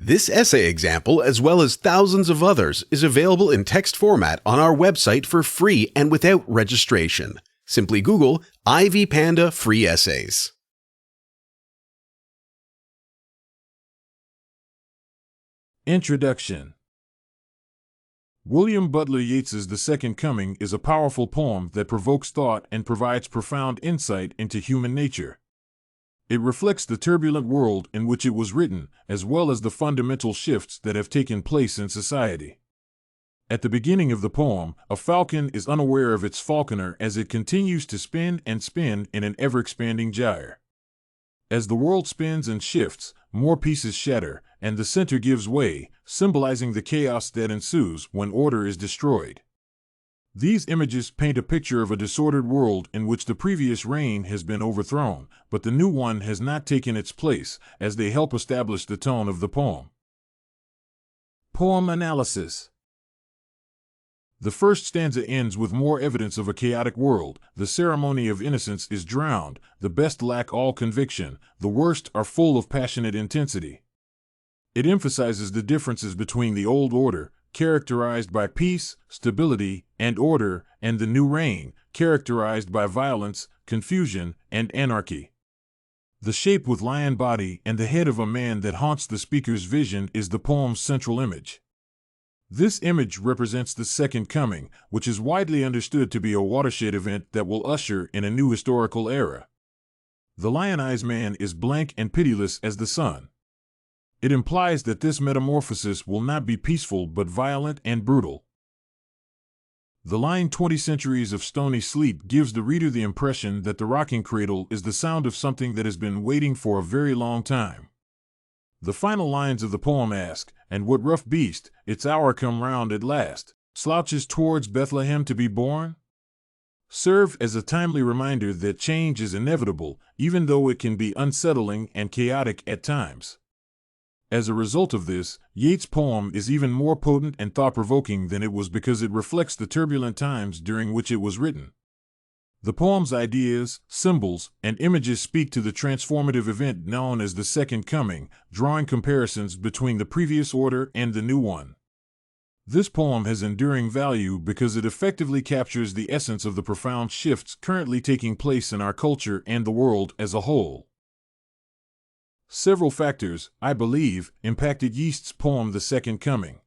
This essay example, as well as thousands of others, is available in text format on our website for free and without registration. Simply Google Ivy Panda Free Essays. Introduction. William Butler Yeats's The Second Coming is a powerful poem that provokes thought and provides profound insight into human nature. It reflects the turbulent world in which it was written, as well as the fundamental shifts that have taken place in society. At the beginning of the poem, a falcon is unaware of its falconer as it continues to spin and spin in an ever-expanding gyre. As the world spins and shifts, more pieces shatter, and the center gives way, symbolizing the chaos that ensues when order is destroyed. These images paint a picture of a disordered world in which the previous reign has been overthrown, but the new one has not taken its place, as they help establish the tone of the poem. Poem analysis. The first stanza ends with more evidence of a chaotic world. The ceremony of innocence is drowned, the best lack all conviction, the worst are full of passionate intensity. It emphasizes the differences between the old order, characterized by peace, stability, and order, and the new reign, characterized by violence, confusion, and anarchy. The shape with lion body and the head of a man that haunts the speaker's vision is the poem's central image. This image represents the Second Coming, which is widely understood to be a watershed event that will usher in a new historical era. The lionized man is blank and pitiless as the sun. It implies that this metamorphosis will not be peaceful but violent and brutal. The line 20 centuries of stony sleep gives the reader the impression that the rocking cradle is the sound of something that has been waiting for a very long time. The final lines of the poem ask, "And what rough beast, its hour come round at last, slouches towards Bethlehem to be born?" serve as a timely reminder that change is inevitable, even though it can be unsettling and chaotic at times. As a result of this, Yeats' poem is even more potent and thought-provoking than it was because it reflects the turbulent times during which it was written. The poem's ideas, symbols, and images speak to the transformative event known as the Second Coming, drawing comparisons between the previous order and the new one. This poem has enduring value because it effectively captures the essence of the profound shifts currently taking place in our culture and the world as a whole. Several factors, I believe, impacted Yeast's poem The Second Coming.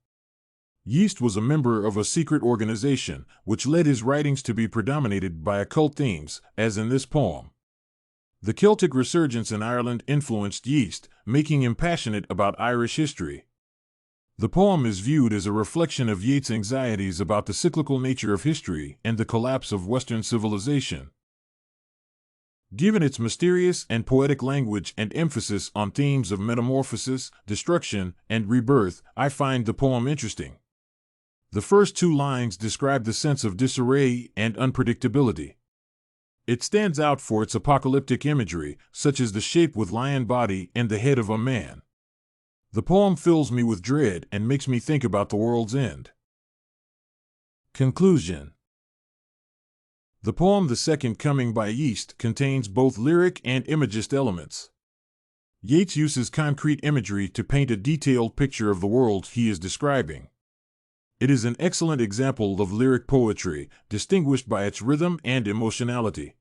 Yeast was a member of a secret organization, which led his writings to be predominated by occult themes, as in this poem. The Celtic resurgence in Ireland influenced Yeast, making him passionate about Irish history. The poem is viewed as a reflection of Yeats' anxieties about the cyclical nature of history and the collapse of Western civilization. Given its mysterious and poetic language and emphasis on themes of metamorphosis, destruction, and rebirth, I find the poem interesting. The first two lines describe the sense of disarray and unpredictability. It stands out for its apocalyptic imagery, such as the shape with lion body and the head of a man. The poem fills me with dread and makes me think about the world's end. Conclusion. The poem The Second Coming by Yeast contains both lyric and imagist elements. Yeats uses concrete imagery to paint a detailed picture of the world he is describing. It is an excellent example of lyric poetry, distinguished by its rhythm and emotionality.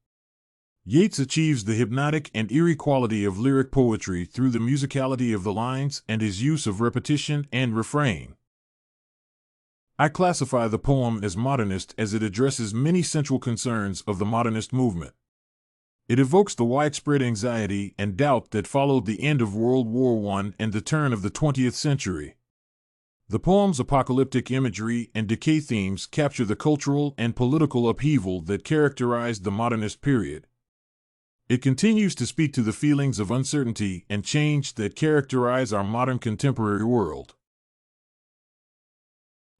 Yeats achieves the hypnotic and eerie quality of lyric poetry through the musicality of the lines and his use of repetition and refrain. I classify the poem as modernist as it addresses many central concerns of the modernist movement. It evokes the widespread anxiety and doubt that followed the end of World War I and the turn of the 20th century. The poem's apocalyptic imagery and decay themes capture the cultural and political upheaval that characterized the modernist period. It continues to speak to the feelings of uncertainty and change that characterize our modern contemporary world.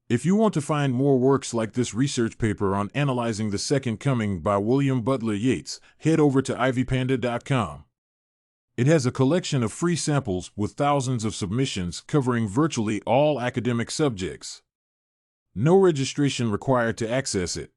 If you want to find more works like this research paper on analyzing the Second Coming by William Butler Yeats, head over to ivypanda.com. It has a collection of free samples with thousands of submissions covering virtually all academic subjects. No registration required to access it.